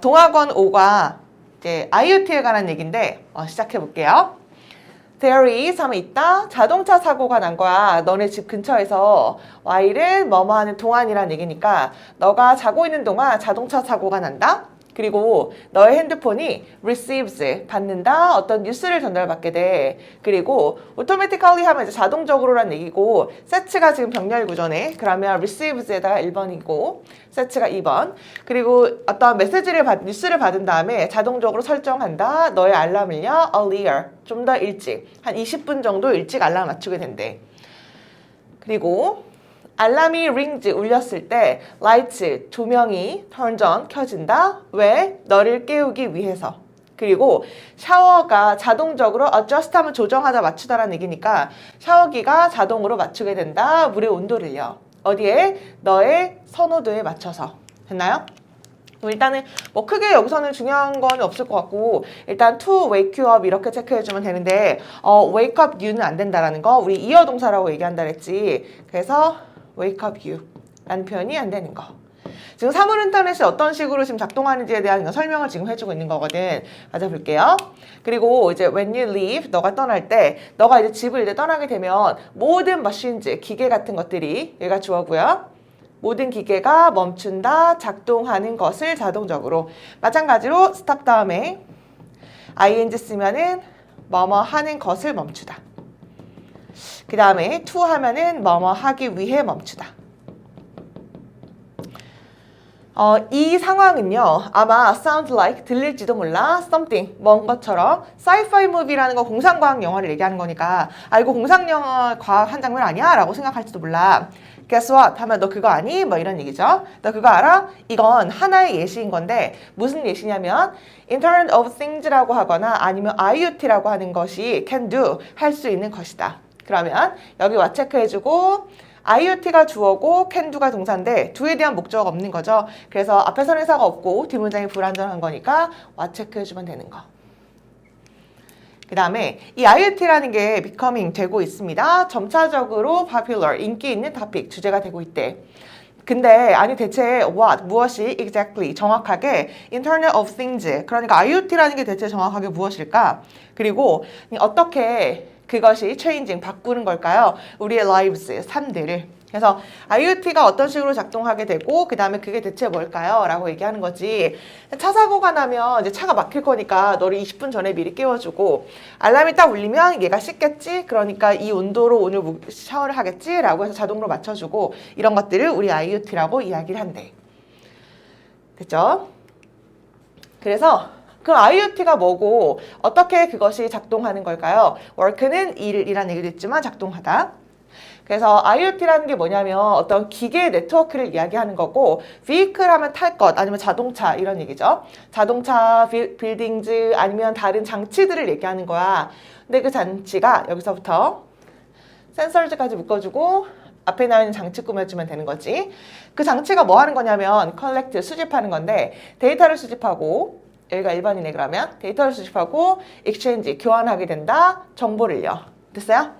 동학원 5가 이제 IoT에 관한 얘기인데 시작해 볼게요. There is 하면 있다. 자동차 사고가 난 거야. 너네 집 근처에서 Y는 뭐뭐 하는 동안이란 얘기니까 너가 자고 있는 동안 자동차 사고가 난다. 그리고 너의 핸드폰이 receives, 받는다. 어떤 뉴스를 전달받게 돼. 그리고 automatically 하면 이제 자동적으로란 얘기고 set가 지금 병렬 구조네. 그러면 receives에다가 1번이고 set가 2번. 그리고 어떤 메시지를 뉴스를 받은 다음에 자동적으로 설정한다. 너의 알람을요. earlier, 좀 더 일찍. 한 20분 정도 일찍 알람 맞추게 된대. 그리고 알람이 rings 울렸을 때 lights 조명이 turns on 켜진다. 왜? 너를 깨우기 위해서. 그리고 샤워가 자동적으로 adjust 하면 조정하다 맞추다라는 얘기니까 샤워기가 자동으로 맞추게 된다. 물의 온도를요. 어디에? 너의 선호도에 맞춰서. 됐나요? 일단은 뭐 크게 여기서는 중요한 건 없을 것 같고 일단 to wake you up 이렇게 체크해주면 되는데 wake up you는 안 된다라는 거 우리 이어 동사라고 얘기한다 그랬지. 그래서 wake up you 라는 표현이 안 되는 거. 지금 사물 인터넷이 어떤 식으로 지금 작동하는지에 대한 설명을 지금 해주고 있는 거거든. 가져볼게요. 그리고 이제 when you leave, 너가 떠날 때, 너가 이제 집을 이제 떠나게 되면 모든 machines, 기계 같은 것들이 얘가 주어고요. 모든 기계가 멈춘다, 작동하는 것을 자동적으로. 마찬가지로 stop 다음에 ing 쓰면은 뭐뭐 하는 것을 멈추다. 그 다음에 to 하면은 뭐뭐 하기 위해 멈추다. 이 상황은요 아마 sound like 들릴지도 몰라 something 뭔 것처럼 sci-fi movie라는 거 공상과학 영화를 얘기하는 거니까 이거 공상영화 과학 한 장면 아니야? 라고 생각할지도 몰라. Guess what? 하면 너 그거 아니? 뭐 이런 얘기죠. 너 그거 알아? 이건 하나의 예시인 건데 무슨 예시냐면 Internet of Things라고 하거나 아니면 IoT라고 하는 것이 can do, 할 수 있는 것이다. 그러면 여기 와 체크해주고 IoT가 주어고 can do가 동사인데 do에 대한 목적어가 없는 거죠. 그래서 앞에 선행사가 없고 뒷문장이 불완전한 거니까 와 체크해주면 되는 거. 그 다음에 이 IoT라는 게 becoming 되고 있습니다. 점차적으로 popular, 인기 있는 topic, 주제가 되고 있대. 근데 아니 대체 what, 무엇이 exactly, 정확하게 Internet of Things, 그러니까 IoT라는 게 대체 정확하게 무엇일까? 그리고 어떻게 그것이 changing, 바꾸는 걸까요? 우리의 lives, 삶들을. 그래서 IoT가 어떤 식으로 작동하게 되고 그 다음에 그게 대체 뭘까요? 라고 얘기하는 거지. 차 사고가 나면 이제 차가 막힐 거니까 너를 20분 전에 미리 깨워주고 알람이 딱 울리면 얘가 씻겠지? 그러니까 이 온도로 오늘 샤워를 하겠지? 라고 해서 자동으로 맞춰주고 이런 것들을 우리 IoT라고 이야기를 한대. 됐죠? 그래서 그럼 IoT가 뭐고 어떻게 그것이 작동하는 걸까요? work는 일이라는 얘기도 있지만 작동하다. 그래서 IoT라는 게 뭐냐면 어떤 기계 네트워크를 이야기하는 거고 vehicle 하면 탈 것 아니면 자동차 이런 얘기죠. 자동차, 빌딩즈 아니면 다른 장치들을 얘기하는 거야. 근데 그 장치가 여기서부터 센서즈까지 묶어주고 앞에 나와 있는 장치 꾸며주면 되는 거지. 그 장치가 뭐 하는 거냐면 collect, 수집하는 건데 데이터를 수집하고 여기가 1번이네 그러면 데이터를 수집하고 exchange, 교환하게 된다. 정보를요. 됐어요?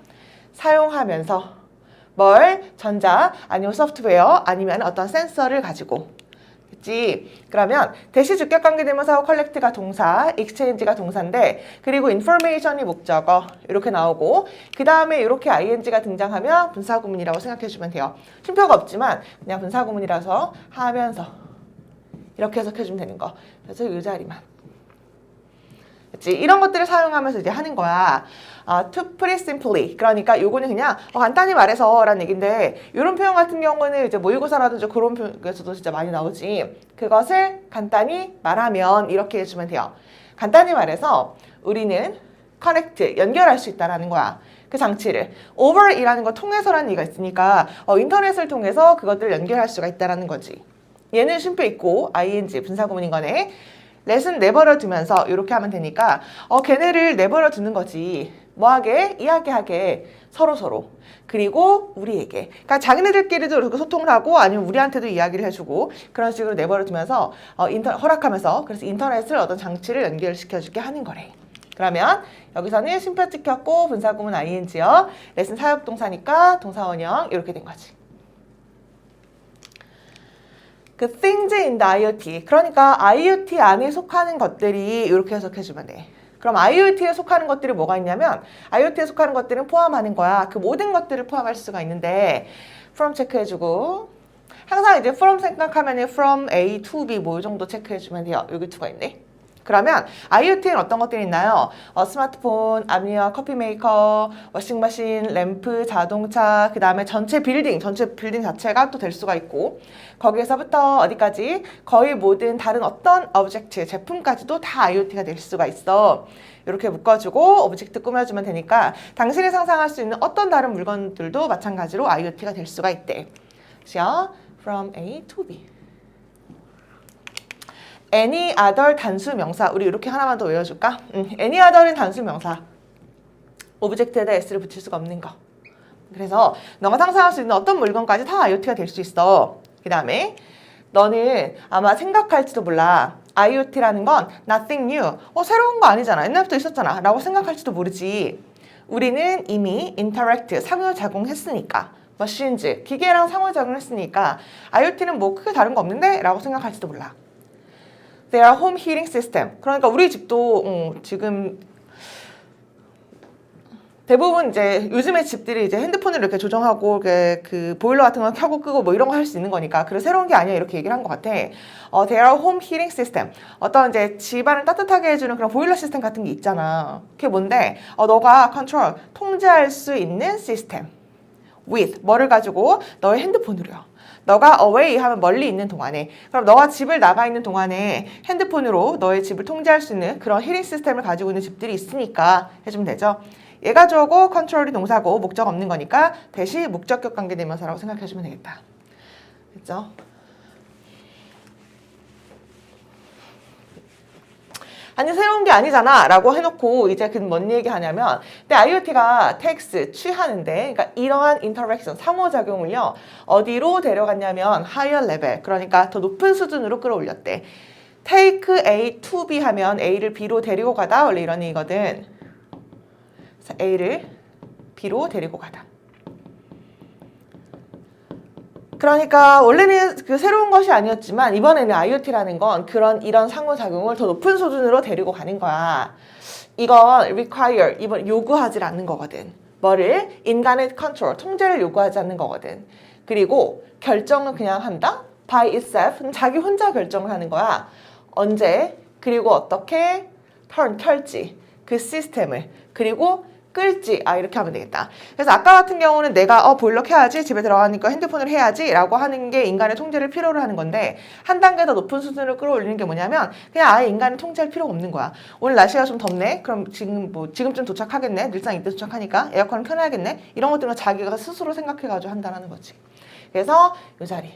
사용하면서 뭘? 전자 아니면 소프트웨어 아니면 어떤 센서를 가지고 그치? 그러면 대시 주격관계대명사하고 collect가 동사, exchange가 동사인데 그리고 information이 목적어 이렇게 나오고 그 다음에 이렇게 ing가 등장하면 분사구문이라고 생각해주면 돼요. 쉼표가 없지만 그냥 분사구문이라서 하면서 이렇게 해석해주면 되는 거. 그래서 이 자리만. 그치? 이런 것들을 사용하면서 이제 하는 거야. To put it simply. 그러니까 요거는 그냥 간단히 말해서 라는 얘기인데 이런 표현 같은 경우는 이제 모의고사라든지 그런 표현에서도 진짜 많이 나오지. 그것을 간단히 말하면 이렇게 해주면 돼요. 간단히 말해서 우리는 connect, 연결할 수 있다라는 거야. 그 장치를. over이라는 거 통해서라는 얘기가 있으니까 인터넷을 통해서 그것들을 연결할 수가 있다라는 거지. 얘는 쉼표 있고 ing 분사구문인 거네. let은 내버려 두면서 이렇게 하면 되니까 걔네를 내버려 두는 거지. 뭐하게? 이야기하게 서로 그리고 우리에게 그러니까 자기네들끼리도 이렇게 소통을 하고 아니면 우리한테도 이야기를 해주고 그런 식으로 내버려 두면서 허락하면서 그래서 인터넷을 어떤 장치를 연결시켜주게 하는 거래. 그러면 여기서는 쉼표 찍혔고 분사구문 ing요. let은 사역동사니까 동사원형 이렇게 된 거지. 그 things in the IoT. 그러니까 IoT 안에 속하는 것들이 이렇게 해석해주면 돼. 그럼 IoT에 속하는 것들이 뭐가 있냐면 IoT에 속하는 것들은 포함하는 거야. 그 모든 것들을 포함할 수가 있는데 from 체크해주고 항상 이제 from 생각하면 from A to B 뭐 이 정도 체크해주면 돼요. 여기 2가 있네. 그러면 IoT에는 어떤 것들이 있나요? 스마트폰, 압력, 커피 메이커, 워싱머신, 램프, 자동차, 그 다음에 전체 빌딩 자체가 또 될 수가 있고 거기에서부터 어디까지 거의 모든 다른 어떤 오브젝트, 제품까지도 다 IoT가 될 수가 있어. 이렇게 묶어주고 오브젝트 꾸며주면 되니까 당신이 상상할 수 있는 어떤 다른 물건들도 마찬가지로 IoT가 될 수가 있대. 그죠? From A to B. any other 단수 명사. 우리 이렇게 하나만 더 외워줄까? any other은 단수 명사. 오브젝트에다 s를 붙일 수가 없는 거. 그래서 너가 상상할 수 있는 어떤 물건까지 다 IoT가 될 수 있어. 그 다음에 너는 아마 생각할지도 몰라. IoT라는 건 nothing new. 새로운 거 아니잖아. 옛날부터 있었잖아. 라고 생각할지도 모르지. 우리는 이미 interact, 상호작용했으니까. machines, 기계랑 상호작용했으니까 IoT는 뭐 크게 다른 거 없는데? 라고 생각할지도 몰라. Their home heating system. 그러니까 우리 집도 지금 대부분 이제 요즘에 집들이 이제 핸드폰으로 이렇게 조정하고 그 보일러 같은 거 켜고 끄고 뭐 이런 거 할 수 있는 거니까 그래서 새로운 게 아니야 이렇게 얘기를 한 것 같아. Their home heating system. 어떤 이제 집안을 따뜻하게 해주는 그런 보일러 시스템 같은 게 있잖아. 그게 뭔데? 너가 컨트롤 통제할 수 있는 시스템. With 뭐를 가지고 너의 핸드폰으로요. 너가 away 하면 멀리 있는 동안에 그럼 너가 집을 나가 있는 동안에 핸드폰으로 너의 집을 통제할 수 있는 그런 히링 시스템을 가지고 있는 집들이 있으니까 해주면 되죠. 얘가 주어고 컨트롤이 동사고 목적 없는 거니까 대시 목적격 관계대명사라고 생각해주면 되겠다. 됐죠? 아니 새로운 게 아니잖아 라고 해놓고 이제 그 뭔 얘기 하냐면 근데 IoT가 takes, 취하는데 그러니까 이러한 interaction, 상호작용을요 어디로 데려갔냐면 higher level 그러니까 더 높은 수준으로 끌어올렸대. take A to B 하면 A를 B로 데리고 가다 원래 이런 얘기거든. A를 B로 데리고 가다. 그러니까 원래는 그 새로운 것이 아니었지만 이번에는 IoT라는 건 이런 상호작용을 더 높은 수준으로 데리고 가는 거야. 이건 require, 이번 요구하지 않는 거거든. 뭐를? 인간의 컨트롤, 통제를 요구하지 않는 거거든. 그리고 결정은 그냥 한다? by itself, 자기 혼자 결정을 하는 거야. 언제, 그리고 어떻게, turn, 켤지, 그 시스템을, 그리고 끌지. 이렇게 하면 되겠다. 그래서 아까 같은 경우는 내가 보일러 켜야지, 집에 들어가니까 핸드폰을 해야지 라고 하는 게 인간의 통제를 필요로 하는 건데 한 단계 더 높은 수준으로 끌어올리는 게 뭐냐면 그냥 아예 인간을 통제할 필요가 없는 거야. 오늘 날씨가 좀 덥네? 그럼 지금쯤 도착하겠네? 늘상 이때 도착하니까 에어컨을 켜놔야겠네? 이런 것들은 자기가 스스로 생각해가지고 한다는 거지. 그래서 이 자리.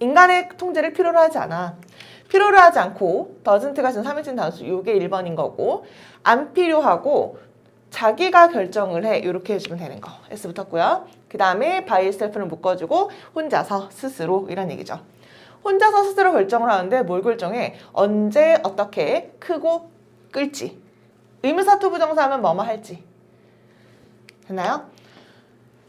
인간의 통제를 필요로 하지 않아. 필요로 하지 않고 doesn't가 지금 3인칭 단수 이게 1번인 거고 안 필요하고 자기가 결정을 해. 이렇게 해주면 되는 거. S 붙었고요. 그 다음에 by itself는 묶어주고 혼자서 스스로 이런 얘기죠. 혼자서 스스로 결정을 하는데 뭘 결정해? 언제 어떻게 크고 끌지. 의문사 투 부정사하면 뭐뭐 할지. 됐나요?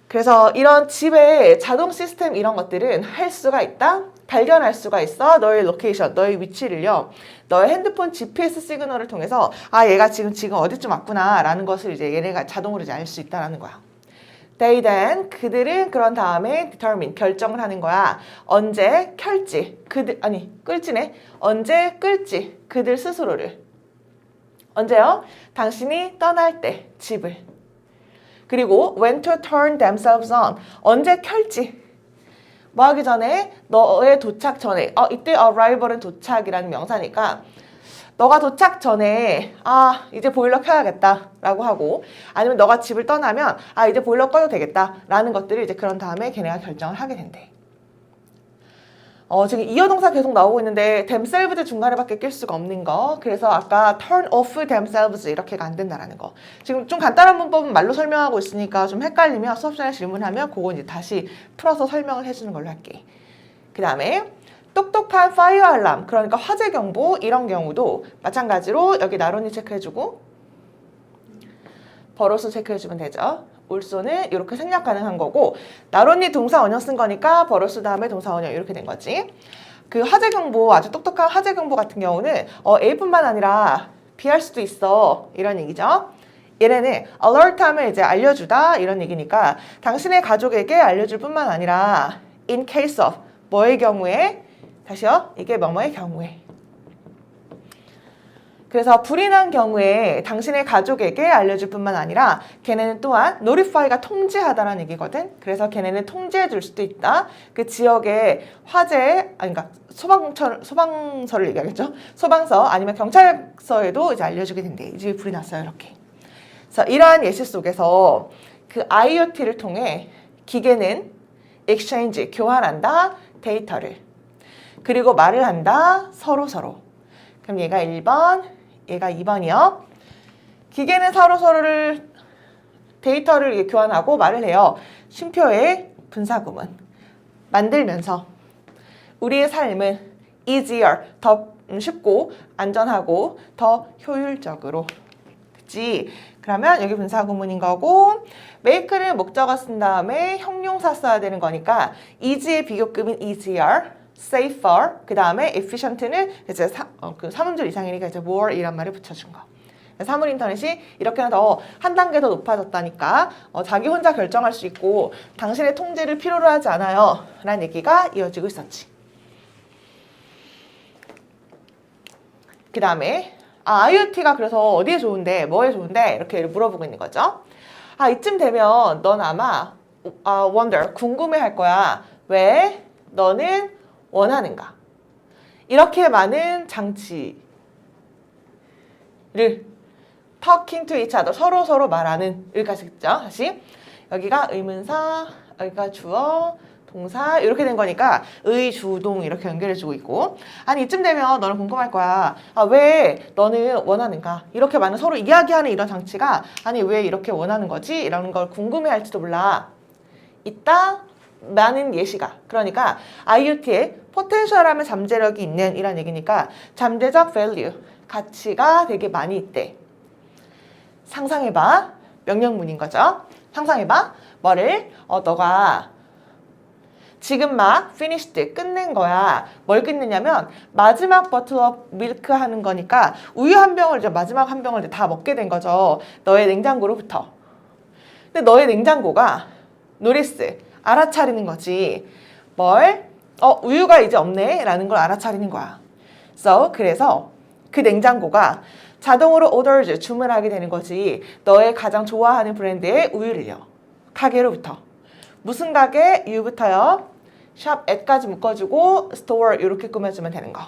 그래서 이런 집에 자동 시스템 이런 것들은 할 수가 있다. 발견할 수가 있어. 너의 로케이션, 너의 위치를요. 너의 핸드폰 GPS 시그널을 통해서 얘가 지금 어디쯤 왔구나 라는 것을 이제 얘네가 자동으로 이제 알 수 있다라는 거야. They then, 그들은 그런 다음에 determine, 결정을 하는 거야. 언제 켤지, 끌지네. 언제 끌지, 그들 스스로를. 언제요? 당신이 떠날 때, 집을. 그리고 when to turn themselves on, 언제 켤지. 뭐 하기 전에? 너의 도착 전에. 이때 arrival은 도착이라는 명사니까 너가 도착 전에 이제 보일러 켜야겠다 라고 하고 아니면 너가 집을 떠나면 이제 보일러 꺼도 되겠다 라는 것들을 이제 그런 다음에 걔네가 결정을 하게 된대. 지금 이어동사 계속 나오고 있는데 themselves 중간에밖에 낄 수가 없는 거. 그래서 아까 turn off themselves 이렇게가 안 된다라는 거. 지금 좀 간단한 문법은 말로 설명하고 있으니까 좀 헷갈리면 수업 시간에 질문하면 그거 이제 다시 풀어서 설명을 해주는 걸로 할게. 그 다음에 똑똑한 fire alarm, 그러니까 화재 경보 이런 경우도 마찬가지로 여기 나론이 체크해주고 버로스 체크해주면 되죠. 올소는 이렇게 생략 가능한 거고 나론이 동사 원형 쓴 거니까 버로스 다음에 동사 원형 이렇게 된 거지. 그 화재 경보, 아주 똑똑한 화재 경보 같은 경우는 A뿐만 아니라 B 할 수도 있어. 이런 얘기죠. 얘네는 alert 하면 이제 알려주다 이런 얘기니까 당신의 가족에게 알려줄 뿐만 아니라 in case of 뭐의 경우에 다시요. 이게 뭐뭐의 경우에. 그래서 불이 난 경우에 당신의 가족에게 알려줄 뿐만 아니라 걔네는 또한 notify가 통지하다라는 얘기거든. 그래서 걔네는 통지해 줄 수도 있다. 그 지역의 화재, 아니 그러니까 소방서를 얘기하겠죠. 소방서 아니면 경찰서에도 이제 알려주게 된대. 이 집에 불이 났어요. 이렇게. 그래서 이러한 예시 속에서 그 IoT를 통해 기계는 exchange, 교환한다. 데이터를. 그리고 말을 한다. 서로. 그럼 얘가 1번, 얘가 2번이요. 기계는 서로를 데이터를 교환하고 말을 해요. 쉼표의 분사구문. 만들면서 우리의 삶은 easier, 더 쉽고 안전하고 더 효율적으로. 그치? 그러면 여기 분사구문인 거고 make는 목적어 쓴 다음에 형용사 써야 되는 거니까 easy의 비교급인 easier, safer, 그 다음에 efficient는 이제 그 3음절 이상이니까 이제 more 이란 말을 붙여준 거. 사물 인터넷이 이렇게나 더 한 단계 더 높아졌다니까 자기 혼자 결정할 수 있고 당신의 통제를 필요로 하지 않아요. 라는 얘기가 이어지고 있었지. 그 다음에 IoT가 그래서 어디에 좋은데 뭐에 좋은데 이렇게 물어보고 있는 거죠. 이쯤 되면 넌 아마 wonder, 궁금해할 거야. 왜 너는 원하는가? 이렇게 많은 장치를 talking to each other, 서로 말하는 여기까지 있죠. 다시 여기가 의문사, 여기가 주어, 동사 이렇게 된 거니까 의, 주, 동 이렇게 연결해주고 있고 이쯤 되면 너는 궁금할 거야. 왜 너는 원하는가? 이렇게 많은 서로 이야기하는 이런 장치가 왜 이렇게 원하는 거지? 이런 걸 궁금해할지도 몰라. 이따 많은 예시가 그러니까 IoT에 포텐셜하면 잠재력이 있는 이런 얘기니까 잠재적 value, 가치가 되게 많이 있대. 상상해봐. 명령문인 거죠. 상상해봐. 뭐를? 너가 지금 막 finished, 끝낸 거야. 뭘 끝내냐면 마지막 버틀업 밀크 하는 거니까 우유 한 병을 이제 마지막 한 병을 이제 다 먹게 된 거죠. 너의 냉장고로부터. 근데 너의 냉장고가 노리스, 알아차리는 거지. 뭘? 우유가 이제 없네 라는 걸 알아차리는 거야. 그래서 그 냉장고가 자동으로 orders, 주문하게 되는 거지. 너의 가장 좋아하는 브랜드의 우유를요. 가게로부터. 무슨 가게? U부터요. 샵 at까지 묶어주고 store 이렇게 꾸며주면 되는 거.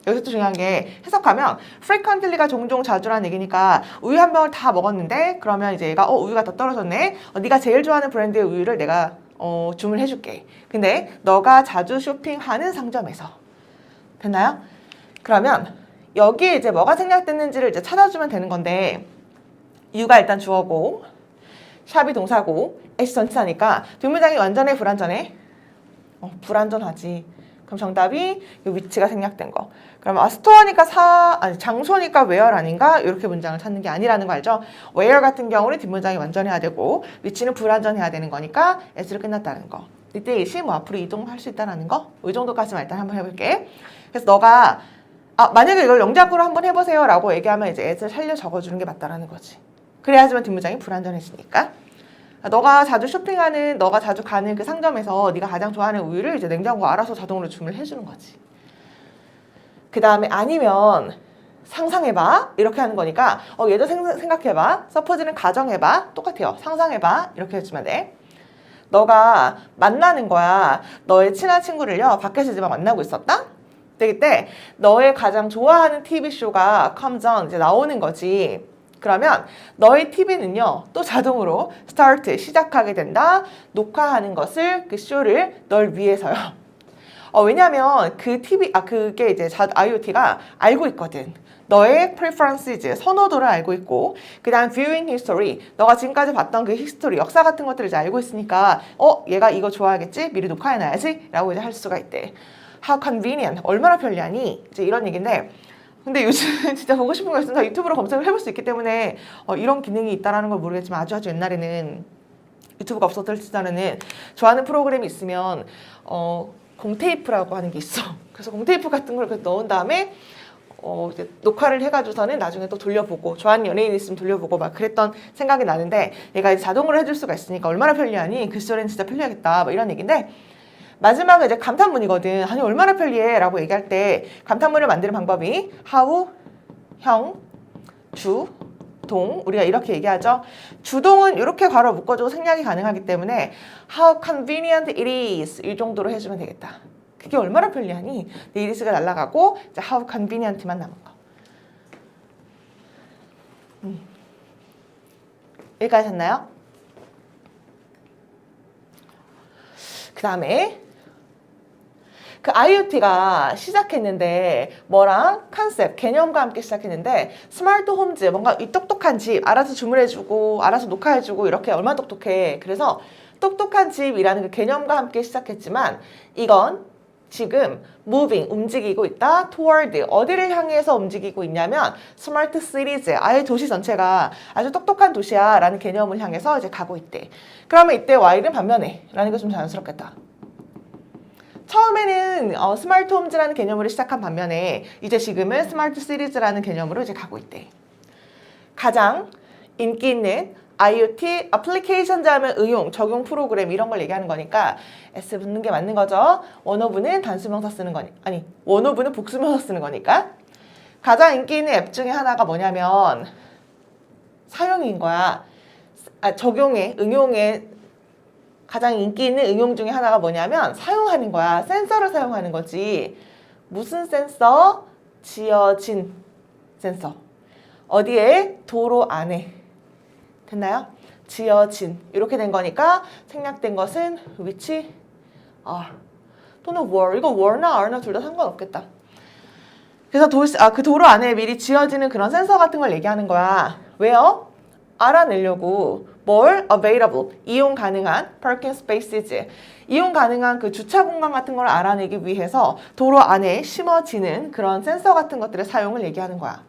여기서 또 중요한 게 해석하면 frequently가 종종 자주라는 얘기니까 우유 한 병을 다 먹었는데 그러면 이제 얘가 우유가 더 떨어졌네. 네가 제일 좋아하는 브랜드의 우유를 내가 주문해줄게. 근데 너가 자주 쇼핑하는 상점에서. 됐나요? 그러면 여기에 이제 뭐가 생략됐는지를 이제 찾아주면 되는 건데 U가 일단 주어고 샵이 동사고 S이 전치사니까 뒷문장이 완전해 불완전해? 불완전하지. 그럼 정답이 이 위치가 생략된 거. 그러면 스토어니까 장소니까 where 아닌가? 이렇게 문장을 찾는 게 아니라는 거 알죠? where 같은 경우는 뒷문장이 완전해야 되고 위치는 불완전해야 되는 거니까 S를 끝났다는 거. 이때 이시 앞으로 이동할 수 있다는 거. 이 정도까지만 일단 한번 해볼게. 그래서 너가 만약에 이걸 영작으로 한번 해보세요 라고 얘기하면 이제 S를 살려 적어주는 게 맞다라는 거지. 그래야지만 뒷문장이 불완전해지니까. 너가 자주 쇼핑하는, 너가 자주 가는 그 상점에서 네가 가장 좋아하는 우유를 이제 냉장고가 알아서 자동으로 주문을 해주는 거지. 그 다음에 아니면 상상해봐 이렇게 하는 거니까 얘도 생각해봐. 서포즈는 가정해봐. 똑같아요. 상상해봐 이렇게 해주면 돼. 너가 만나는 거야. 너의 친한 친구를요 밖에서 이제 막 만나고 있었다? 그때 너의 가장 좋아하는 TV쇼가 comes on 이제 나오는 거지. 그러면 너의 TV는요 또 자동으로 start 시작하게 된다. 녹화하는 것을 그 쇼를 널 위해서요. 왜냐면 그 TV 그게 이제 IoT가 알고 있거든. 너의 preferences 선호도를 알고 있고 그 다음 viewing history 너가 지금까지 봤던 그 history 역사 같은 것들을 이제 알고 있으니까 얘가 이거 좋아하겠지? 미리 녹화해놔야지 라고 이제 할 수가 있대. How convenient 얼마나 편리하니? 이제 이런 얘기인데 근데 요즘 진짜 보고 싶은 거 있으면 다 유튜브로 검색을 해볼 수 있기 때문에 이런 기능이 있다는 걸 모르겠지만 아주 옛날에는 유튜브가 없었을 시절에는 좋아하는 프로그램이 있으면 공테이프라고 하는 게 있어. 그래서 공테이프 같은 걸 넣은 다음에 이제 녹화를 해가지고서는 나중에 또 돌려보고 좋아하는 연예인 있으면 돌려보고 막 그랬던 생각이 나는데 얘가 이제 자동으로 해줄 수가 있으니까 얼마나 편리하니? 글쓰기는 진짜 편리하겠다 뭐 이런 얘기인데 마지막은 이제 감탄문이거든. 아니 얼마나 편리해 라고 얘기할 때 감탄문을 만드는 방법이 how, 형, 주, 동 우리가 이렇게 얘기하죠. 주동은 이렇게 괄호 묶어주고 생략이 가능하기 때문에 how convenient it is 이 정도로 해주면 되겠다. 그게 얼마나 편리하니? it is가 날아가고 이제 how convenient만 남은 거. 여기까지 했나요? 그 다음에 그 IoT가 시작했는데 뭐랑 컨셉, 개념과 함께 시작했는데 스마트 홈즈, 뭔가 이 똑똑한 집, 알아서 주문해주고 알아서 녹화해주고 이렇게 얼마나 똑똑해. 그래서 똑똑한 집이라는 그 개념과 함께 시작했지만 이건 지금 moving, 움직이고 있다. toward, 어디를 향해서 움직이고 있냐면 smart cities, 아예 도시 전체가 아주 똑똑한 도시야 라는 개념을 향해서 이제 가고 있대. 그러면 이때 while은 반면에 라는 게 좀 자연스럽겠다. 처음에는 스마트 홈즈라는 개념으로 시작한 반면에 이제 지금은 스마트 시리즈라는 개념으로 이제 가고 있대. 가장 인기 있는 IoT 애플리케이션 자면 응용, 적용 프로그램 이런 걸 얘기하는 거니까 S 붙는 게 맞는 거죠. 원어브는 단수명사 쓰는 거니 아니 원어브는 복수명사 쓰는 거니까 가장 인기 있는 앱 중에 하나가 뭐냐면 사용인 거야. 적용에 응용에 가장 인기 있는 응용 중에 하나가 뭐냐면 사용하는 거야. 센서를 사용하는 거지. 무슨 센서? 지어진 센서. 어디에? 도로 안에. 됐나요? 지어진. 이렇게 된 거니까 생략된 것은 which are 또는 were. 이거 were나 are나 둘 다 상관없겠다. 그래서 그 도로 안에 미리 지어지는 그런 센서 같은 걸 얘기하는 거야. 왜요? 알아내려고 뭘? available, 이용 가능한 parking spaces, 이용 가능한 그 주차 공간 같은 걸 알아내기 위해서 도로 안에 심어지는 그런 센서 같은 것들의 사용을 얘기하는 거야.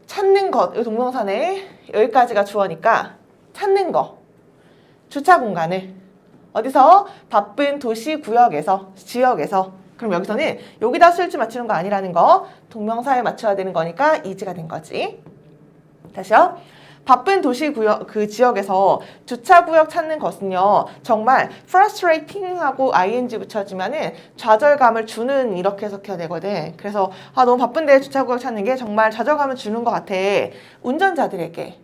찾는 것, 이 동명사네 여기까지가 주어니까 찾는 거, 주차 공간을 어디서? 바쁜 도시 구역에서, 지역에서. 그럼 여기서는 여기다 수일치 맞추는 거 아니라는 거 동명사에 맞춰야 되는 거니까 is가 된 거지. 다시요. 바쁜 도시 구역, 그 지역에서 주차 구역 찾는 것은요, 정말 frustrating하고 ing 붙여주면은 좌절감을 주는 이렇게 해석해야 되거든. 그래서 너무 바쁜데 주차 구역 찾는 게 정말 좌절감을 주는 것 같아. 운전자들에게.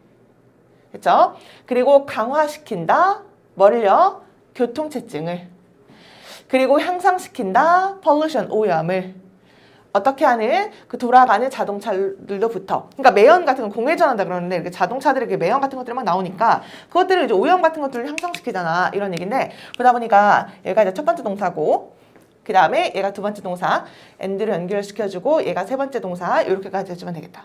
그렇죠? 그리고 강화시킨다. 뭐를요? 교통체증을. 그리고 향상시킨다. pollution, 오염을. 어떻게 하는 그 돌아가는 자동차들로부터 그러니까 매연 같은 건 공회전한다 그러는데 이렇게 자동차들에게 매연 같은 것들이 막 나오니까 그것들을 이제 오염 같은 것들을 향상시키잖아 이런 얘기인데 그러다 보니까 얘가 이제 첫 번째 동사고 그 다음에 얘가 두 번째 동사 and를 연결시켜주고 얘가 세 번째 동사 이렇게까지 해주면 되겠다.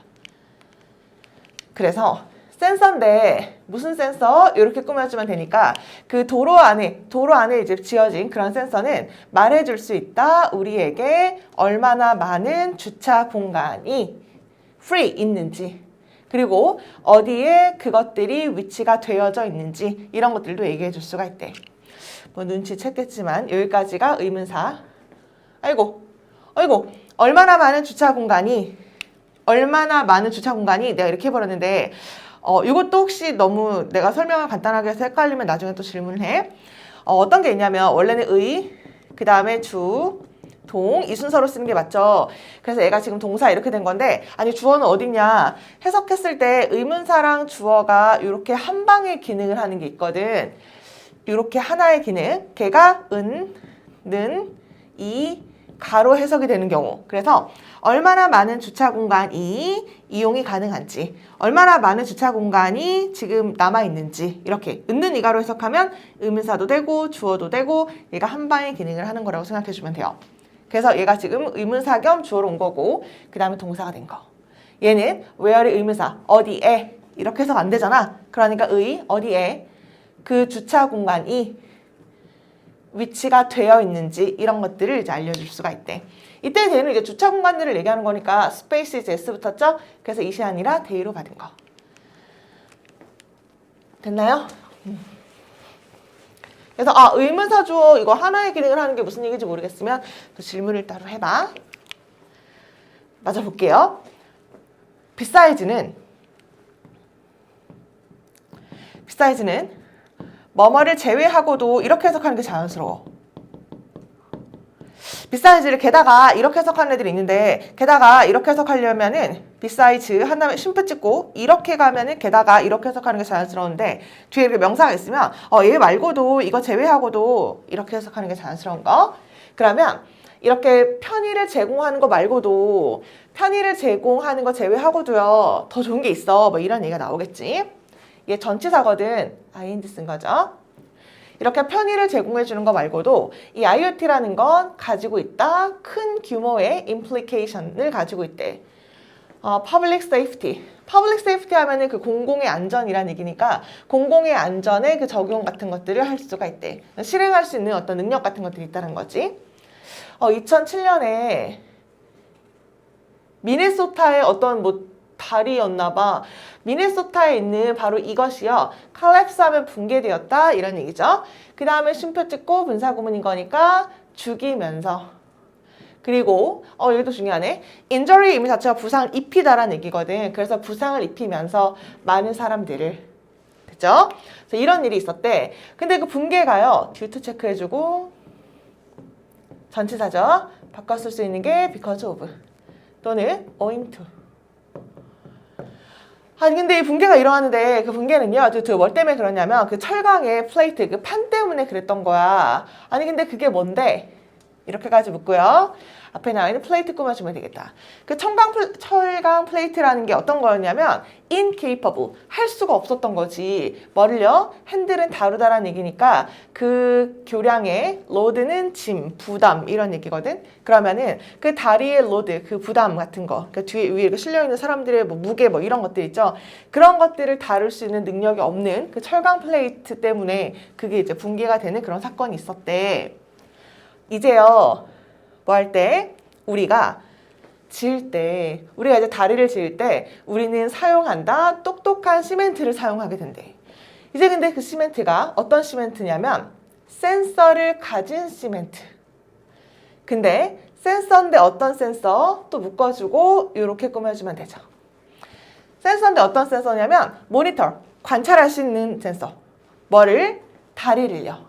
그래서 센서인데 무슨 센서? 이렇게 꾸며주면 되니까 그 도로 안에 이제 지어진 그런 센서는 말해줄 수 있다. 우리에게 얼마나 많은 주차 공간이 free 있는지 그리고 어디에 그것들이 위치가 되어져 있는지 이런 것들도 얘기해 줄 수가 있대. 뭐 눈치챘겠지만 여기까지가 의문사. 아이고 얼마나 많은 주차 공간이 내가 이렇게 해버렸는데 이것도 혹시 너무 내가 설명을 간단하게 해서 헷갈리면 나중에 또 질문을 해. 어떤 게 있냐면 원래는 그 다음에 주, 동 이 순서로 쓰는 게 맞죠. 그래서 얘가 지금 동사 이렇게 된 건데 아니 주어는 어딨냐. 해석했을 때 의문사랑 주어가 이렇게 한 방의 기능을 하는 게 있거든. 이렇게 하나의 기능. 걔가 는, 이, 가로 해석이 되는 경우. 그래서 얼마나 많은 주차 공간이 이용이 가능한지 얼마나 많은 주차 공간이 지금 남아있는지 이렇게 는 이가로 해석하면 의문사도 되고 주어도 되고 얘가 한 방의 기능을 하는 거라고 생각해 주면 돼요. 그래서 얘가 지금 의문사 겸 주어로 온 거고 그 다음에 동사가 된 거. 얘는 where의 의문사 어디에 이렇게 해석 안 되잖아. 그러니까 어디에 그 주차 공간이 위치가 되어 있는지 이런 것들을 이제 알려줄 수가 있대. 이때 대는 이제 주차 공간들을 얘기하는 거니까 스페이스 이제 S 붙었죠? 그래서 이시 아니라 대의로 받은 거. 됐나요? 그래서 의문사 주어 이거 하나의 기능을 하는 게 무슨 얘기인지 모르겠으면 또 질문을 따로 해봐. 맞아 볼게요. besides 뭐뭐를 제외하고도 이렇게 해석하는 게 자연스러워. beside를 게다가 이렇게 해석하는 애들이 있는데 게다가 이렇게 해석하려면은 besides 한 다음에 쉼표 찍고 이렇게 가면은 게다가 이렇게 해석하는 게 자연스러운데 뒤에 이렇게 명사가 있으면 얘 말고도 이거 제외하고도 이렇게 해석하는 게 자연스러운 거. 그러면 이렇게 편의를 제공하는 거 말고도 편의를 제공하는 거 제외하고도요 더 좋은 게 있어 뭐 이런 얘기가 나오겠지. 이게 전치사거든. ing 쓴 거죠. 이렇게 편의를 제공해 주는 거 말고도 이 IoT라는 건 가지고 있다. 큰 규모의 implication을 가지고 있대. public safety. public safety 하면은 그 공공의 안전이라는 얘기니까 공공의 안전에 그 적용 같은 것들을 할 수가 있대. 실행할 수 있는 어떤 능력 같은 것들이 있다는 거지. 2007년에 미네소타의 어떤 다리였나 봐. 미네소타에 있는 바로 이것이요. 컬랩스하면 붕괴되었다 이런 얘기죠. 그 다음에 쉼표 찍고 분사구문인 거니까 죽이면서. 그리고 여기도 중요하네. injury 의미 자체가 부상을 입히다라는 얘기거든. 그래서 부상을 입히면서 많은 사람들을. 됐죠? 그래서 이런 일이 있었대. 근데 그 붕괴가요. due to 체크해주고 전치사죠. 바꿔 쓸 수 있는 게 because of 또는 owing to. 아니 근데 이 붕괴가 일어나는데 그 붕괴는요 뭘 때문에 그러냐면 그 철강의 플레이트 그 판 때문에 그랬던 거야. 아니 근데 그게 뭔데? 이렇게까지 묻고요. 앞에 나와 있는 플레이트 꾸며주면 되겠다. 그 철강 플레이트라는 게 어떤 거였냐면 incapable, 할 수가 없었던 거지. 뭐를요? 핸들은 다루다라는 얘기니까 그 교량의 로드는 짐, 부담 이런 얘기거든. 그러면은 그 다리의 로드, 그 부담 같은 거, 그 뒤에 위에 실려있는 사람들의 무게 이런 것들 있죠. 그런 것들을 다룰 수 있는 능력이 없는 그 철강 플레이트 때문에 그게 이제 붕괴가 되는 그런 사건이 있었대. 이제요. 뭐 할 때? 우리가 지을 때, 우리가 이제 다리를 지을 때 우리는 사용한다. 똑똑한 시멘트를 사용하게 된대. 이제 근데 그 시멘트가 어떤 시멘트냐면 센서를 가진 시멘트. 근데 센서인데 어떤 센서? 또 묶어주고 이렇게 꾸며주면 되죠. 센서인데 어떤 센서냐면 모니터, 관찰할 수 있는 센서. 뭐를? 다리를요.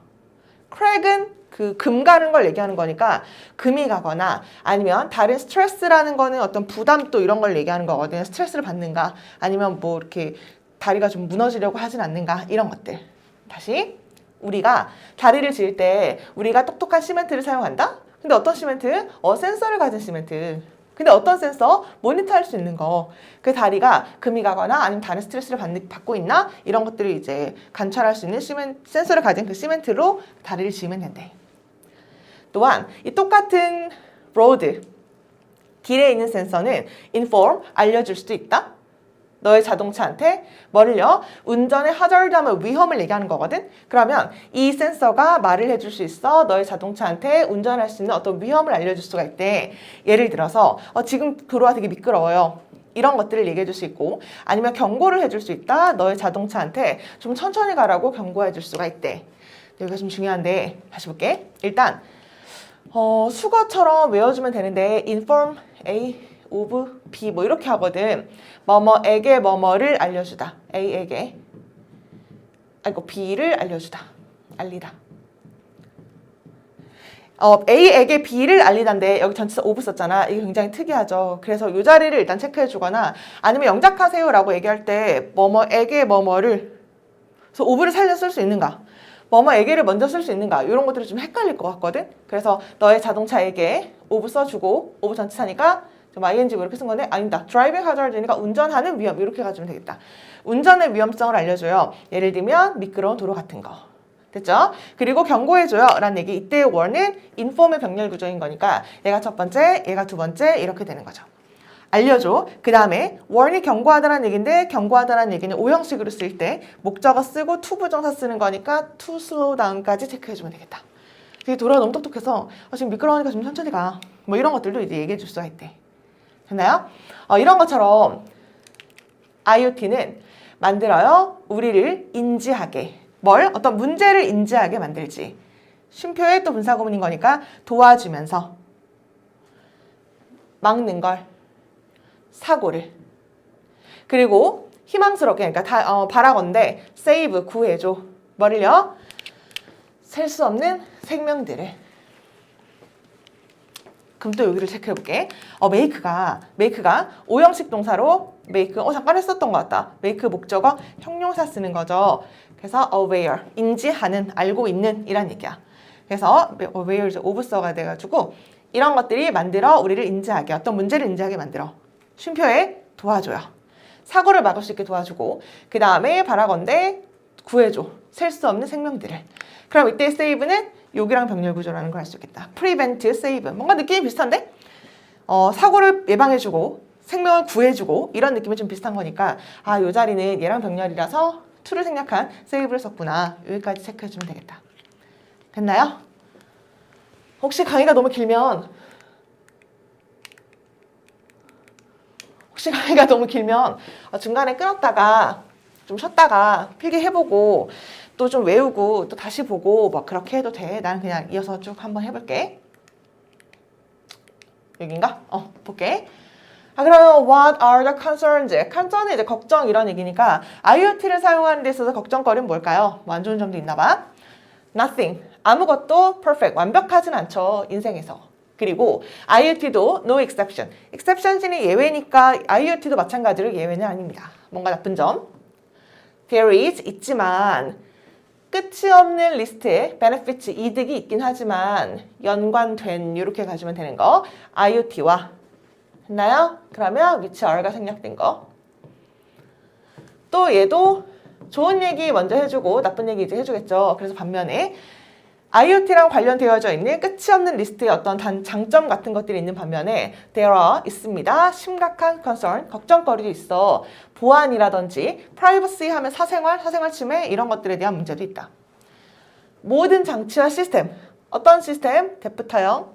크랙은 그 금 가는 걸 얘기하는 거니까 금이 가거나 아니면 다른 스트레스라는 거는 어떤 부담 또 이런 걸 얘기하는 거거든요. 스트레스를 받는가 아니면 뭐 이렇게 다리가 좀 무너지려고 하진 않는가 이런 것들. 다시 우리가 다리를 지을 때 우리가 똑똑한 시멘트를 사용한다? 근데 어떤 시멘트? 센서를 가진 시멘트. 근데 어떤 센서? 모니터할 수 있는 거. 그 다리가 금이 가거나 아니면 다른 스트레스를 받고 있나? 이런 것들을 이제 관찰할 수 있는 센서를 가진 그 시멘트로 다리를 지으면 된대. 또한 이 똑같은 로드, 길에 있는 센서는 inform, 알려줄 수도 있다. 너의 자동차한테 뭐를요? 운전의 하자르드하면 위험을 얘기하는 거거든. 그러면 이 센서가 말을 해줄 수 있어. 너의 자동차한테 운전할 수 있는 어떤 위험을 알려줄 수가 있대. 예를 들어서 지금 도로가 되게 미끄러워요. 이런 것들을 얘기해 줄 수 있고 아니면 경고를 해줄 수 있다. 너의 자동차한테 좀 천천히 가라고 경고해 줄 수가 있대. 여기가 좀 중요한데 다시 볼게. 일단 수거처럼 외워주면 되는데 inform A of B 뭐 이렇게 하거든. 뭐뭐에게 뭐뭐를 알려주다. A에게 B를 알려주다. 알리다. A에게 B를 알리다인데 여기 전치사 of 썼잖아. 이게 굉장히 특이하죠. 그래서 이 자리를 일단 체크해 주거나 아니면 영작하세요 라고 얘기할 때 뭐뭐에게 뭐뭐를 그래서 of를 살려 쓸 수 있는가 뭐뭐에게를 먼저 쓸 수 있는가 이런 것들이 좀 헷갈릴 것 같거든. 그래서 너의 자동차에게 of 써주고 of 전치사니까 좀 ing 뭐 이렇게 쓴 건데 아니다. driving hazard니까 운전하는 위험 이렇게 가지면 되겠다. 운전의 위험성을 알려줘요. 예를 들면 미끄러운 도로 같은 거. 됐죠? 그리고 경고해줘요 라는 얘기. 이때의 war는 inform의 병렬 구조인 거니까 얘가 첫 번째, 얘가 두 번째 이렇게 되는 거죠. 알려줘. 그 다음에 warn이 경고하다라는 얘기인데 경고하다라는 얘기는 오형식으로 쓸 때 목적어 쓰고 to 부정사 쓰는 거니까 to slow down까지 체크해주면 되겠다. 되게 도로가 너무 똑똑해서 지금 미끄러우니까 좀 천천히 가. 뭐 이런 것들도 이제 얘기해 줄 수가 있대. 됐나요? 이런 것처럼 IoT는 만들어요. 우리를 인지하게. 뭘? 어떤 문제를 인지하게 만들지. 쉼표의 또 분사구문인 거니까 도와주면서 막는 걸, 사고를. 그리고 희망스럽게, 그러니까 바라건대 save, 구해줘. 뭐를요? 셀 수 없는 생명들을. 그럼 또 여기를 체크해볼게. make가 오형식 동사로 make, 잠깐 했었던 것 같다. make 목적어 형용사 쓰는 거죠. 그래서 aware, 인지하는, 알고 있는 이란 얘기야. 그래서 aware 이제 of 써가 돼가지고 이런 것들이 만들어 우리를 인지하게, 어떤 문제를 인지하게 만들어. 쉼표에 도와줘요. 사고를 막을 수 있게 도와주고, 그 다음에 바라건대 구해줘. 셀 수 없는 생명들을. 그럼 이때 save는 여기랑 병렬 구조라는 걸 알 수 있겠다. prevent, save. 뭔가 느낌이 비슷한데? 사고를 예방해주고 생명을 구해주고 이런 느낌이 좀 비슷한 거니까 이 자리는 얘랑 병렬이라서 to를 생략한 save를 썼구나. 여기까지 체크해주면 되겠다. 됐나요? 혹시 강의가 너무 길면 중간에 끊었다가 좀 쉬었다가 필기해보고 또 좀 외우고 또 다시 보고 뭐 그렇게 해도 돼. 나는 그냥 이어서 쭉 한번 해볼게. 여긴가? 볼게. 그러면 what are the concerns? concern은 이제 걱정 이런 얘기니까 IoT를 사용하는 데 있어서 걱정거리는 뭘까요? 뭐 안 좋은 점도 있나 봐. nothing. 아무것도 perfect. 완벽하진 않죠. 인생에서. 그리고 IoT도 no exception. exception이 예외니까 IoT도 마찬가지로 예외는 아닙니다. 뭔가 나쁜 점. There is 있지만 끝이 없는 리스트에 benefits 이득이 있긴 하지만 연관된 이렇게 가지면 되는 거. IoT와 됐나요? 그러면 which are가 생략된 거. 또 얘도 좋은 얘기 먼저 해주고 나쁜 얘기 이제 해주겠죠. 그래서 반면에 IoT랑 관련되어져 있는 끝이 없는 리스트에 어떤 장점 같은 것들이 있는 반면에 there are 있습니다. 심각한 concern, 걱정거리도 있어. 보안이라든지 privacy 하면 사생활 침해 이런 것들에 대한 문제도 있다. 모든 장치와 시스템. 어떤 시스템? 데프터형.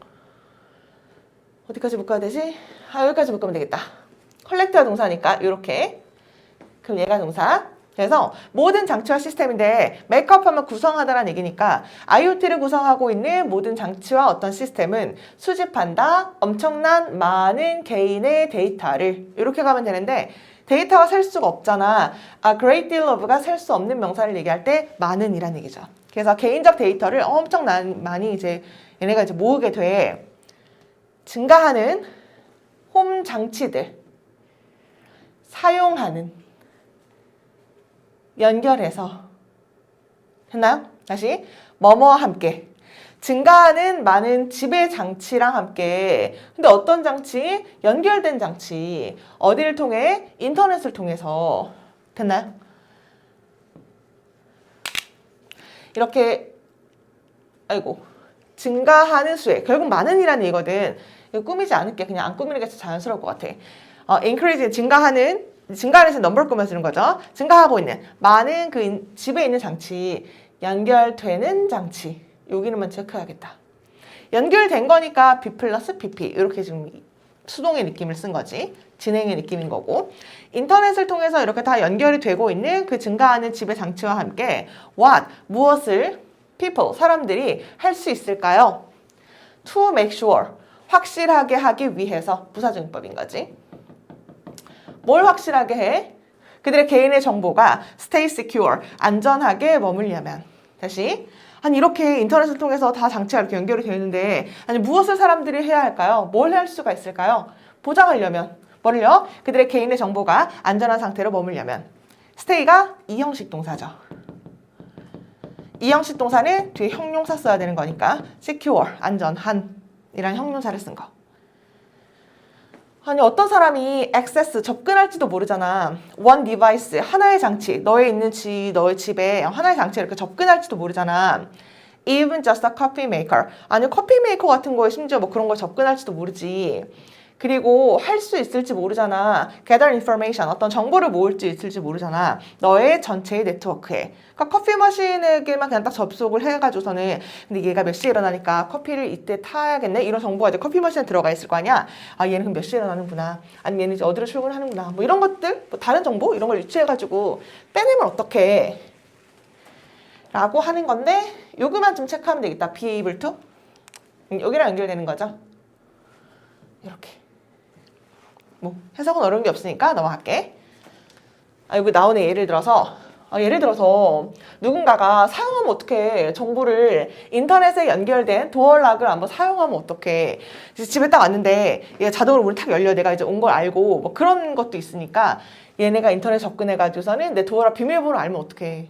어디까지 묶어야 되지? 여기까지 묶으면 되겠다. 컬렉트가 동사니까 이렇게. 그럼 얘가 동사. 그래서 모든 장치와 시스템인데 메이크업하면 구성하다라는 얘기니까 IoT를 구성하고 있는 모든 장치와 어떤 시스템은 수집한다. 엄청난 많은 개인의 데이터를 이렇게 가면 되는데 데이터가 셀 수가 없잖아. great deal of가 셀 수 없는 명사를 얘기할 때 많은이라는 얘기죠. 그래서 개인적 데이터를 엄청 많이 이제 얘네가 이제 모으게 돼. 증가하는 홈 장치들 사용하는 연결해서 했나요? 다시 뭐뭐와 함께 증가하는 많은 지배 장치랑 함께 근데 어떤 장치? 연결된 장치 어디를 통해? 인터넷을 통해서 됐나요? 이렇게 증가하는 수에 결국 많은이라는 얘기거든. 이거 꾸미지 않을게. 그냥 안 꾸미는 게 자연스러울 것 같아. increase 증가하는 넘버를 꾸며 쓰는 거죠. 증가하고 있는 많은 그 집에 있는 장치, 연결되는 장치. 여기는만 체크해야겠다. 연결된 거니까 B 플러스 PP 이렇게 지금 수동의 느낌을 쓴 거지. 진행의 느낌인 거고 인터넷을 통해서 이렇게 다 연결이 되고 있는 그 증가하는 지배 장치와 함께 what, 무엇을 people, 사람들이 할 수 있을까요? to make sure, 확실하게 하기 위해서 부사적용법인 거지. 뭘 확실하게 해? 그들의 개인의 정보가 stay secure, 안전하게 머물려면. 다시. 아니 이렇게 인터넷을 통해서 다 장치가 이렇게 연결이 되어 있는데 아니 무엇을 사람들이 해야 할까요? 뭘 할 수가 있을까요? 보장하려면. 뭐를요? 그들의 개인의 정보가 안전한 상태로 머물려면. stay가 이형식 동사죠. 이형식 동사는 뒤에 형용사 써야 되는 거니까 secure, 안전한 이란 형용사를 쓴 거. 아니 어떤 사람이 access, 접근할지도 모르잖아. one device, 하나의 장치, 너의 집에 하나의 장치에 이렇게 접근할지도 모르잖아. even just a coffee maker, 아니 커피 메이커 같은 거에 심지어 뭐 그런 걸 접근할지도 모르지. 그리고 할 수 있을지 모르잖아. gather information, 어떤 정보를 모을 수 있을지 모르잖아. 너의 전체의 네트워크에. 그러니까 커피 머신에게만 그냥 딱 접속을 해가지고서는 근데 얘가 몇 시에 일어나니까 커피를 이때 타야겠네? 이런 정보가 이제 커피 머신에 들어가 있을 거 아니야? 얘는 그럼 몇 시에 일어나는구나. 아니면 얘는 이제 어디로 출근하는구나. 뭐 이런 것들, 뭐 다른 정보? 이런 걸 유추해가지고 빼내면 어떡해. 라고 하는 건데 요거만 좀 체크하면 되겠다. be able to. 여기랑 연결되는 거죠. 이렇게. 뭐 해석은 어려운 게 없으니까 넘어갈게. 여기 나오네. 예를 들어서 누군가가 사용하면 어떡해. 정보를 인터넷에 연결된 도어락을 한번 사용하면 어떡해. 그래서 집에 딱 왔는데 얘가 자동으로 문이 탁 열려. 내가 이제 온 걸 알고 뭐 그런 것도 있으니까 얘네가 인터넷 접근해가지고서는 내 도어락 비밀번호 알면 어떡해.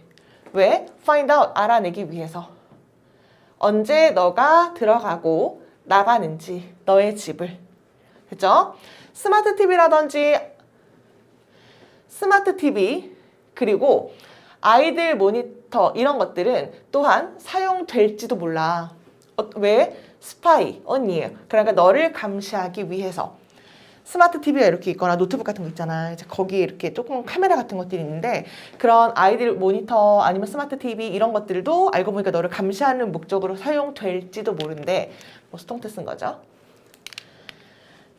왜? find out, 알아내기 위해서. 언제 너가 들어가고 나가는지 너의 집을. 그죠? 스마트 TV라든지 스마트 TV 그리고 아이들 모니터 이런 것들은 또한 사용될지도 몰라. 왜? 스파이, on you. 그러니까 너를 감시하기 위해서. 스마트 TV가 이렇게 있거나 노트북 같은 거 있잖아. 이제 거기에 이렇게 조금 카메라 같은 것들이 있는데 그런 아이들 모니터 아니면 스마트 TV 이런 것들도 알고 보니까 너를 감시하는 목적으로 사용될지도 모르는데 뭐 수동태 쓴 거죠.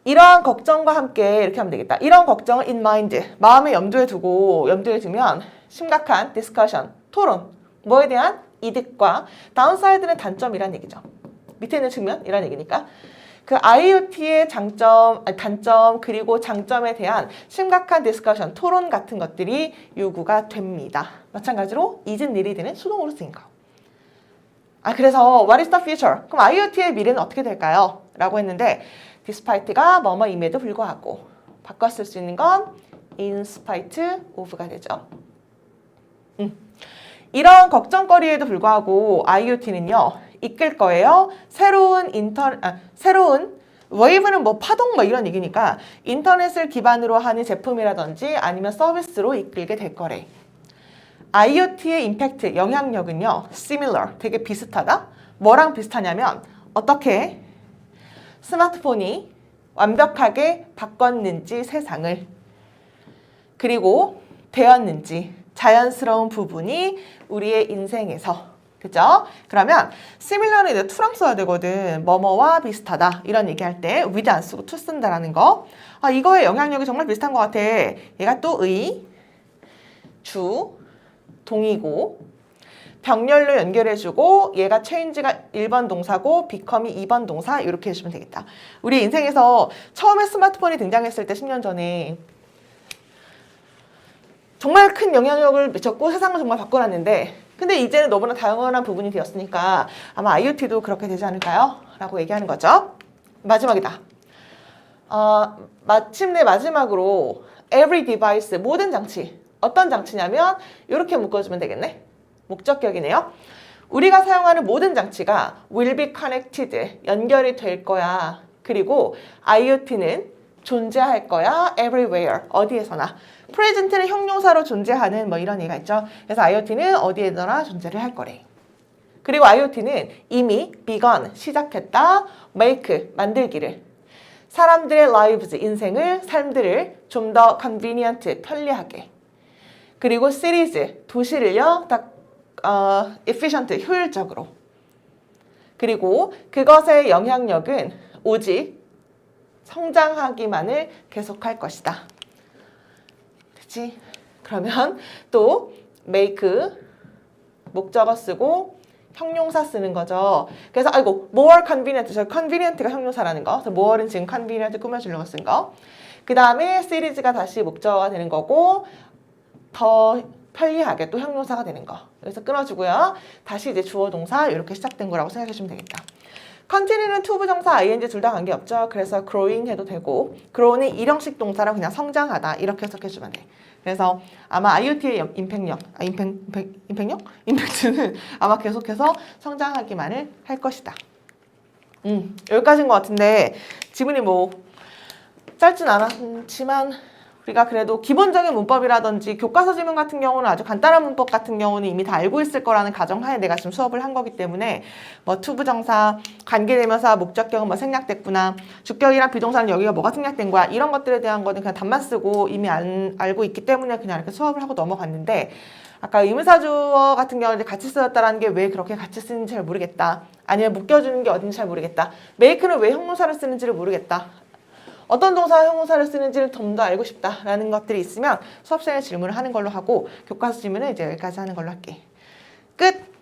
이러한 걱정과 함께 이렇게 하면 되겠다. 이런 걱정을 in mind, 마음에 염두에 두면 심각한 discussion, 토론, 뭐에 대한 이득과 다운사이드는 단점이란 얘기죠. 밑에 있는 측면이란 얘기니까. 그 IoT의 단점 그리고 장점에 대한 심각한 디스커션, 토론 같은 것들이 요구가 됩니다. 마찬가지로 isn't needed는 수동으로 쓰인 거. 그래서 what is the future? 그럼 IoT의 미래는 어떻게 될까요? 라고 했는데 despite가 뭐뭐임에도 불구하고 바꿔 쓸 수 있는 건 in spite of가 되죠. 이런 걱정거리에도 불구하고 IoT는요 이끌 거예요. 새로운 wave는 뭐 파동 뭐 이런 얘기니까 인터넷을 기반으로 하는 제품이라든지 아니면 서비스로 이끌게 될 거래. IoT의 임팩트, 영향력은요 similar, 되게 비슷하다. 뭐랑 비슷하냐면 어떻게 스마트폰이 완벽하게 바꿨는지 세상을 그리고 되었는지 자연스러운 부분이 우리의 인생에서 그죠? 그러면 similar는 이제 to랑 써야 되거든. 뭐뭐와 비슷하다 이런 얘기할 때 with 안 쓰고 to 쓴다라는 거. 이거의 영향력이 정말 비슷한 것 같아. 얘가 또 의, 주, 동이고 병렬로 연결해주고 얘가 change가 1번 동사고 become이 2번 동사 이렇게 해주면 되겠다. 우리 인생에서 처음에 스마트폰이 등장했을 때 10년 전에 정말 큰 영향력을 미쳤고 세상을 정말 바꿔놨는데 근데 이제는 너무나 다양한 부분이 되었으니까 아마 IoT도 그렇게 되지 않을까요? 라고 얘기하는 거죠. 마지막이다. 마침내 마지막으로 every device, 모든 장치. 어떤 장치냐면 이렇게 묶어주면 되겠네. 목적격이네요. 우리가 사용하는 모든 장치가 will be connected, 연결이 될 거야. 그리고 IoT는 존재할 거야. everywhere, 어디에서나. present는 형용사로 존재하는 뭐 이런 얘기가 있죠. 그래서 IoT는 어디에서나 존재를 할 거래. 그리고 IoT는 이미 begun, 시작했다. make, 만들기를. 사람들의 lives, 인생을, 삶들을 좀 더 convenient, 편리하게. 그리고 cities, 도시를요. efficient, 효율적으로. 그리고 그것의 영향력은 오직 성장하기만을 계속할 것이다. 그치? 그러면 또 make, 목적어 쓰고 형용사 쓰는 거죠. 그래서 more convenient, 저 convenient가 형용사라는 거. 그래서 more는 지금 convenient 꾸며주려고 쓴 거. 그 다음에 series가 다시 목적어가 되는 거고 더 편리하게 또 형용사가 되는 거. 여기서 끊어주고요. 다시 이제 주어 동사 이렇게 시작된 거라고 생각해 주시면 되겠다. continue는 to 부정사, ing 둘 다 관계없죠. 그래서 growing 해도 되고 grow는 일형식 동사라 그냥 성장하다 이렇게 해석해 주면 돼. 그래서 아마 IoT의 임팩트는 아마 계속해서 성장하기만을 할 것이다. 여기까지인 것 같은데 지문이 뭐 짧진 않았지만 우리가 그래도 기본적인 문법이라든지 교과서 지문 같은 경우는 아주 간단한 문법 같은 경우는 이미 다 알고 있을 거라는 가정하에 내가 지금 수업을 한 거기 때문에 뭐 to 부정사, 관계대명사, 목적격은 뭐 생략됐구나, 주격이랑 비동사는 여기가 뭐가 생략된 거야 이런 것들에 대한 거는 그냥 답만 쓰고 이미 알고 있기 때문에 그냥 이렇게 수업을 하고 넘어갔는데 아까 의문사주어 같은 경우는 같이 쓰였다라는 게 왜 그렇게 같이 쓰는지 잘 모르겠다. 아니면 묶여주는 게 어딘지 잘 모르겠다. make는 왜 형용사를 쓰는지를 모르겠다. 어떤 동사 형용사를 쓰는지를 좀 더 알고 싶다라는 것들이 있으면 수업 시간에 질문을 하는 걸로 하고 교과서 질문은 이제 여기까지 하는 걸로 할게. 끝!